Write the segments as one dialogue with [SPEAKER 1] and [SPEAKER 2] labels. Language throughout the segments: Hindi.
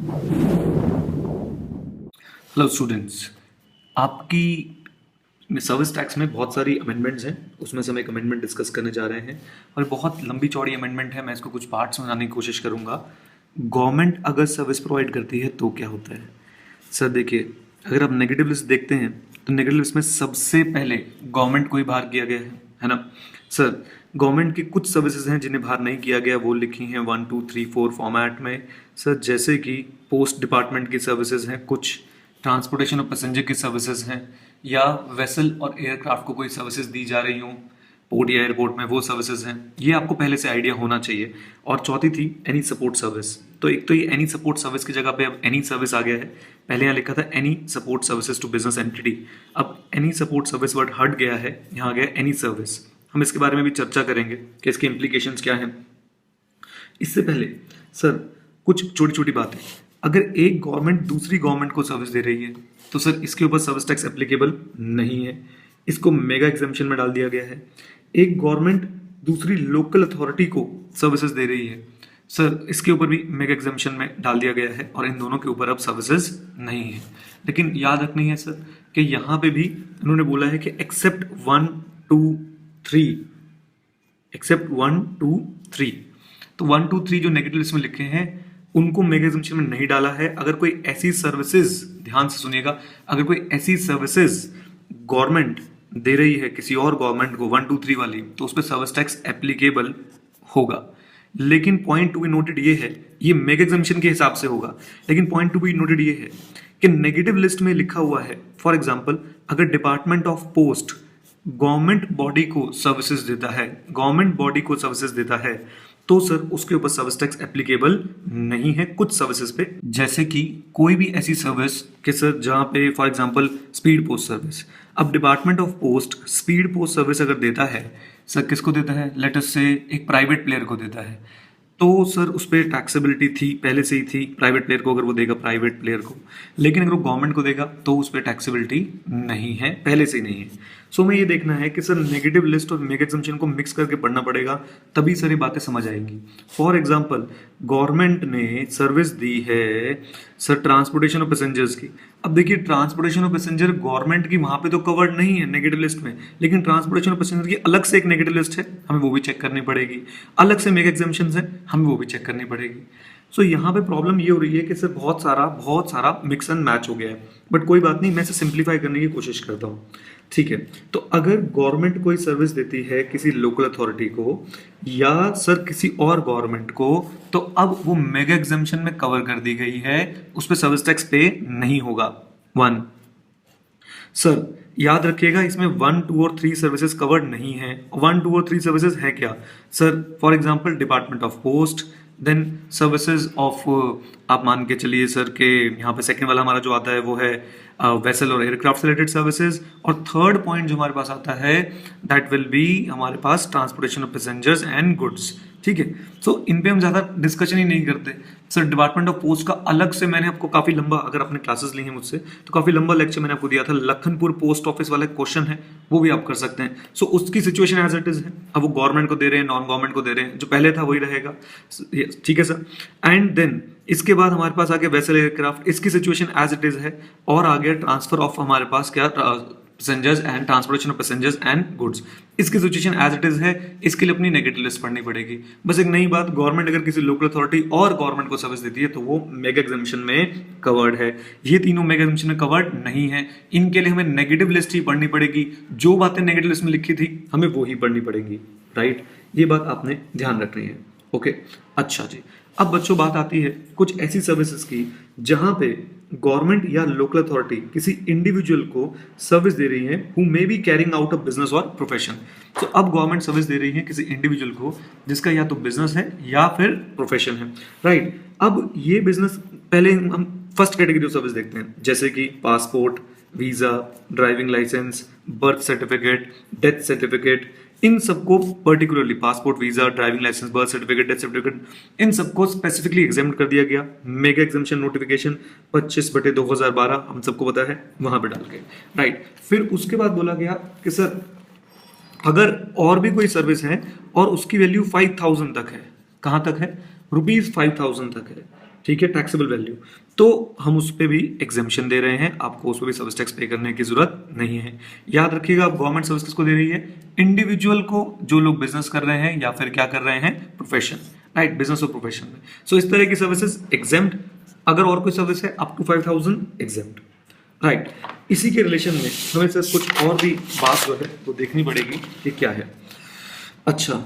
[SPEAKER 1] हेलो स्टूडेंट्स, आपकी सर्विस टैक्स में बहुत सारी अमेंडमेंट्स हैं। उसमें से हम एक अमेंडमेंट डिस्कस करने जा रहे हैं और बहुत लंबी चौड़ी अमेंडमेंट है। मैं इसको कुछ पार्ट्स में समझाने की कोशिश करूंगा। गवर्नमेंट अगर सर्विस प्रोवाइड करती है तो क्या होता है। सर देखिए, अगर आप नेगेटिव लिस्ट देखते हैं तो नेगेटिव लिस्ट में सबसे पहले गवर्नमेंट को ही बाहर किया गया है ना। सर गवर्नमेंट की कुछ सर्विसेज हैं जिन्हें बाहर नहीं किया गया, वो लिखी हैं 1 2 3 4 फॉर्मेट में। सर जैसे कि पोस्ट डिपार्टमेंट की सर्विसेज हैं, कुछ ट्रांसपोर्टेशन ऑफ पैसेंजर की सर्विसेज हैं, या वेसल और एयरक्राफ्ट को कोई सर्विसेज दी जा रही हूँ पोर्ट या एयरपोर्ट में, वो सर्विसेज हैं। ये आपको पहले से आइडिया होना चाहिए। और चौथी थी एनी सपोर्ट सर्विस। तो एक तो ये एनी सपोर्ट सर्विस की जगह पे अब एनी सर्विस आ गया है। पहले यहाँ लिखा था any support services to business entity, अब एनी सपोर्ट सर्विस वर्ड हट गया है, यहाँ आ गया एनी सर्विस। हम इसके बारे में भी चर्चा करेंगे कि इसके इम्प्लीकेशंस क्या हैं। इससे पहले सर कुछ छोटी छोटी बातें। अगर एक गवर्नमेंट दूसरी गवर्नमेंट को सर्विस दे रही है तो सर इसके ऊपर सर्विस टैक्स एप्लीकेबल नहीं है, इसको मेगा एग्जेम्पशन में डाल दिया गया है। एक गवर्नमेंट दूसरी लोकल अथॉरिटी को सर्विसेज दे रही है, सर इसके ऊपर भी मेगा एग्जेम्पशन में डाल दिया गया है और इन दोनों के ऊपर अब सर्विसेज नहीं है। लेकिन याद रखनी है सर कि यहाँ पे भी उन्होंने बोला है कि एक्सेप्ट 1 2 3, एक्सेप्ट 1 2 3। तो 1 2 3 जो नेगेटिव लिस्ट में लिखे हैं उनको मेगा एग्जेम्पशन में नहीं डाला है। अगर कोई ऐसी सर्विसेज, ध्यान से सुनिएगा, अगर कोई ऐसी सर्विसेज गवर्नमेंट दे रही है किसी और गवर्नमेंट को 1 2 3 वाली, तो उस पर सर्विस टैक्स एप्लीकेबल होगा। लेकिन पॉइंट टू बी नोटेड ये है, ये मेगा एग्जेम्पशन के हिसाब से होगा, लेकिन पॉइंट टू बी नोटेड ये है कि नेगेटिव लिस्ट में लिखा हुआ है, फॉर एग्जाम्पल अगर department of post government body को सर्विसेज देता है, गवर्नमेंट बॉडी को सर्विसेज देता है, तो सर उसके ऊपर सर्विस टैक्स एप्लीकेबल नहीं है कुछ सर्विसेज पे। जैसे कि कोई भी ऐसी सर्विस कि सर जहां पे for example speed post service, अब department of post speed post service अगर देता है, सर किसको देता है, लेट अस से एक प्राइवेट प्लेयर को देता है, तो सर उस पर टैक्सेबिलिटी थी, पहले से ही थी प्राइवेट प्लेयर को, अगर वो देगा प्राइवेट प्लेयर को। लेकिन अगर वो गवर्नमेंट को देगा तो उस पर टैक्सेबिलिटी नहीं है, पहले से ही नहीं है। सो हमें ये देखना है कि सर नेगेटिव लिस्ट और मेगा एग्जेम्पशन को मिक्स करके पढ़ना पड़ेगा, तभी सारी बातें समझ आएंगी। फॉर एग्जाम्पल गवर्नमेंट ने सर्विस दी है सर ट्रांसपोर्टेशन ऑफ पैसेंजर्स की। अब देखिए ट्रांसपोर्टेशन ऑफ पैसेंजर गवर्नमेंट की वहां पे तो कवर्ड नहीं है नेगेटिव लिस्ट में, लेकिन ट्रांसपोर्टेशन ऑफ पैसेंजर की अलग से एक नेगेटिव लिस्ट है, हमें वो भी चेक करनी पड़ेगी। अलग से मेगा एग्जेम्पशंस है, हमें वो भी चेक करनी पड़ेगी। सो यहाँ पे प्रॉब्लम ये हो रही है कि सर बहुत सारा मिक्स एंड मैच हो गया है, बट कोई बात नहीं, मैं इसे सिंप्लीफाई करने की कोशिश करता हूँ। ठीक है, तो अगर गवर्नमेंट कोई सर्विस देती है किसी लोकल अथॉरिटी को या सर किसी और गवर्नमेंट को, तो अब वो मेगा एग्जेम्पशन में कवर कर दी गई है, उस पर सर्विस टैक्स पे नहीं होगा। 1 सर याद रखिएगा इसमें 1 2 और 3 सर्विसेज कवर्ड नहीं है। 1 2 और 3 सर्विसेज है क्या sir, for example department of post, then services of, आप मान के चलिए सर के यहाँ पे सेकंड वाला हमारा जो आता है वो है वेसल और एयरक्राफ्ट से रिलेटेड सर्विसेज, और थर्ड पॉइंट जो हमारे पास आता है दैट विल बी हमारे पास transportation of passengers and goods. ठीक है, सो इन पे हम ज्यादा डिस्कशन ही नहीं करते। सर डिपार्टमेंट ऑफ पोस्ट का अलग से मैंने आपको काफी लंबा, अगर आपने क्लासेस ली हैं मुझसे तो काफी लंबा लेक्चर मैंने आपको दिया था, लखनपुर पोस्ट ऑफिस वाला क्वेश्चन है, वो भी आप कर सकते हैं। सो उसकी सिचुएशन एज इट इज है, अब वो गवर्नमेंट को दे रहे हैं, नॉन गवर्नमेंट को दे रहे हैं, जो पहले था वही रहेगा। ठीक है सर, एंड देन इसके बाद हमारे पास आ गया वेसल एयरक्राफ्ट, इसकी सिचुएशन एज इट इज है, और आ गया ट्रांसफर ऑफ हमारे पास क्या passengers and transportation of passengers and goods, इसकी सिचुएशन एज इट इज है। इसके लिए अपनी नेगेटिव लिस्ट पढ़नी पड़ेगी। बस एक नई बात, गवर्नमेंट अगर किसी लोकल अथॉरिटी और गवर्नमेंट को सर्विस देती है तो वो मेगा एग्जेम्पशन में कवर्ड है, ये तीनों मेगा एग्जेम्पशन में कवर्ड नहीं है। इनके लिए हमें नेगेटिव लिस्ट ही पढ़नी पड़ेगी, जो बातें नेगेटिव लिस्ट में लिखी थी हमें वो ही पढ़नी पड़ेगी, राइट। ये बात आपने ध्यान रखनी है, ओके। अच्छा जी, अब बच्चों बात आती है कुछ ऐसी सर्विसेज की जहां पे गवर्नमेंट या लोकल अथॉरिटी किसी इंडिविजुअल को सर्विस दे रही है who may be carrying out a business और प्रोफेशन। तो अब गवर्नमेंट सर्विस दे रही है किसी इंडिविजुअल को जिसका या तो बिजनेस है या फिर प्रोफेशन है, राइट। अब ये बिजनेस, पहले हम फर्स्ट कैटेगरी ऑफ सर्विस देखते हैं, जैसे कि passport, visa, driving licence, birth certificate, death certificate, इन सबको particularly passport, visa, driving licence, birth certificate, death certificate, इन सबको स्पेसिफिकली एग्जाम्प्ट कर दिया गया। मेगा एग्जाम्पशन नोटिफिकेशन 25/2012 हम सबको पता है, वहां पे डाल के, राइट। फिर उसके बाद बोला गया कि सर अगर और भी कोई सर्विस है और उसकी वैल्यू 5000 तक है, कहां तक है, ₹5000 तक है, ठीक है, टैक्सेबल वैल्यू, तो हम उस पर भी एग्जेम्पशन दे रहे हैं, आपको उस पर भी सर्विस टैक्स पे करने की जरूरत नहीं है। याद रखिएगा, आप गवर्नमेंट सर्विस किसको दे रही है? इंडिविजुअल को, जो लोग बिजनेस कर रहे हैं या फिर क्या कर रहे हैं, प्रोफेशन, राइट, बिजनेस और प्रोफेशन में। सो इस तरह की सर्विसेज एग्जेम्प्ट, अगर और कोई सर्विस है अप टू 5,000 एग्जेम्प्ट, राइट। इसी के रिलेशन में हमें सर कुछ और भी बात जो है वो देखनी पड़ेगी कि क्या है। अच्छा,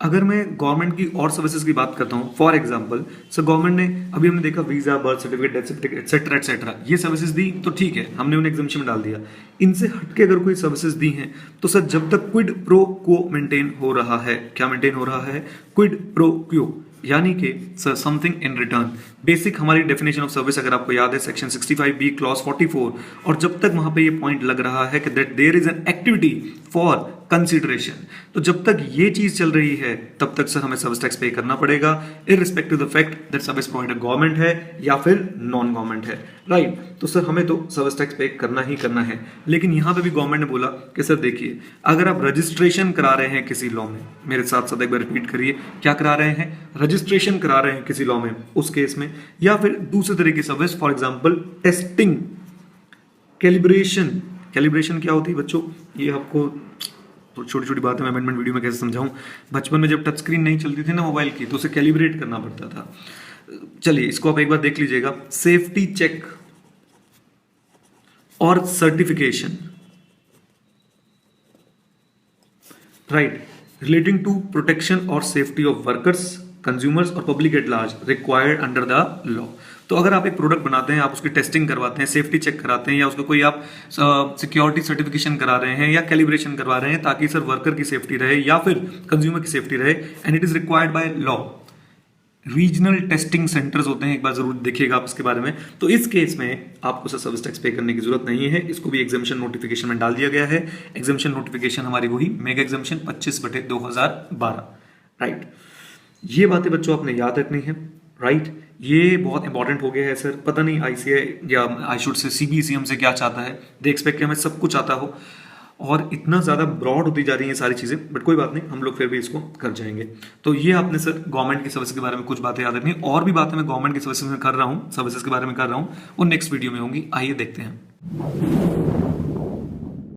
[SPEAKER 1] अगर मैं गवर्नमेंट की और सर्विसेज की बात करता हूँ, फॉर एग्जांपल सर गवर्नमेंट ने अभी हमने देखा visa, birth certificate, death certificate etcetera etcetera, ये सर्विसेज दी तो ठीक है, हमने उन्हें एग्जामिशन में डाल दिया। इनसे हटके अगर कोई सर्विसेज दी हैं तो सर जब तक क्विड प्रो क्वो मेंटेन हो रहा है, क्या मेंटेन हो रहा है? क्विड प्रो क्वो, यानी कि sir something in return. Basic हमारी डेफिनेशन ऑफ सर्विस अगर आपको याद है, सेक्शन 65B क्लॉज 44, और जब तक वहां पे ये पॉइंट लग रहा है कि that there is an activity for consideration, तो जब तक ये चीज चल रही है तब तक सर हमें सर्विस टैक्स पे करना पड़ेगा, irrespective the fact that service provider government है या फिर नॉन गवर्नमेंट है, राइट। तो सर हमें तो सर्विस टैक्स पे करना ही करना है। लेकिन यहां पे भी गवर्नमेंट ने बोला कि सर देखिए, अगर आप रजिस्ट्रेशन करा रहे हैं किसी लॉ में, मेरे साथ साथ एक बार रिपीट करिए, क्या करा रहे हैं? रजिस्ट्रेशन करा रहे हैं किसी लॉ में, उस केस में, या फिर दूसरे तरह की service, for example testing, calibration. Calibration क्या होती है बच्चों? ये आपको छोटी छोटी बातें मैं अमेंडमेंट वीडियो में कैसे समझाऊं। बचपन में जब टच स्क्रीन नहीं चलती थी ना मोबाइल की, तो उसे कैलिब्रेट करना पड़ता था। चलिए इसको आप एक बार देख लीजिएगा, सेफ्टी चेक और certification, right, relating to protection और सेफ्टी ऑफ वर्कर्स, कंज्यूमर्स और public at large required under the law. तो अगर आप एक प्रोडक्ट बनाते हैं, आप उसकी टेस्टिंग करवाते हैं, सेफ्टी चेक कराते हैं, या उसको कोई आप सिक्योरिटी सर्टिफिकेशन करा रहे हैं या कैलिब्रेशन करवा रहे हैं ताकि सर वर्कर की सेफ्टी रहे या फिर कंज्यूमर की सेफ्टी रहे, and it is required by law. Regional testing centres होते हैं, एक बार जरूर देखिएगा आप इसके बारे में। तो इस केस में आपको सर सर्विस टैक्स पे करने की जरूरत नहीं है, इसको भी एग्जामिशन नोटिफिकेशन में डाल दिया गया है। एग्जामिशन नोटिफिकेशन हमारी वही मेगा एग्जामिशन 25/2012, राइट। ये बातें बच्चों आपने याद रखनी है, राइट। ये बहुत इंपॉर्टेंट हो गया है सर। पता नहीं आईसीआई या आई शुड से सीबीएसई हमसे क्या चाहता है, दे एक्सपेक्ट कि हमें सब कुछ आता हो, और इतना ज़्यादा ब्रॉड होती जा रही हैं सारी चीज़ें, बट कोई बात नहीं, हम लोग फिर भी इसको कर जाएंगे। तो ये आपने सर गवर्नमेंट की सर्विस के बारे में कुछ बातें याद रखनी, और भी बातें मैं गवर्नमेंट की सर्विसेज में कर रहा हूँ, सर्विसेज के बारे में कर रहा हूँ, वो नेक्स्ट वीडियो में होंगी। आइए देखते हैं।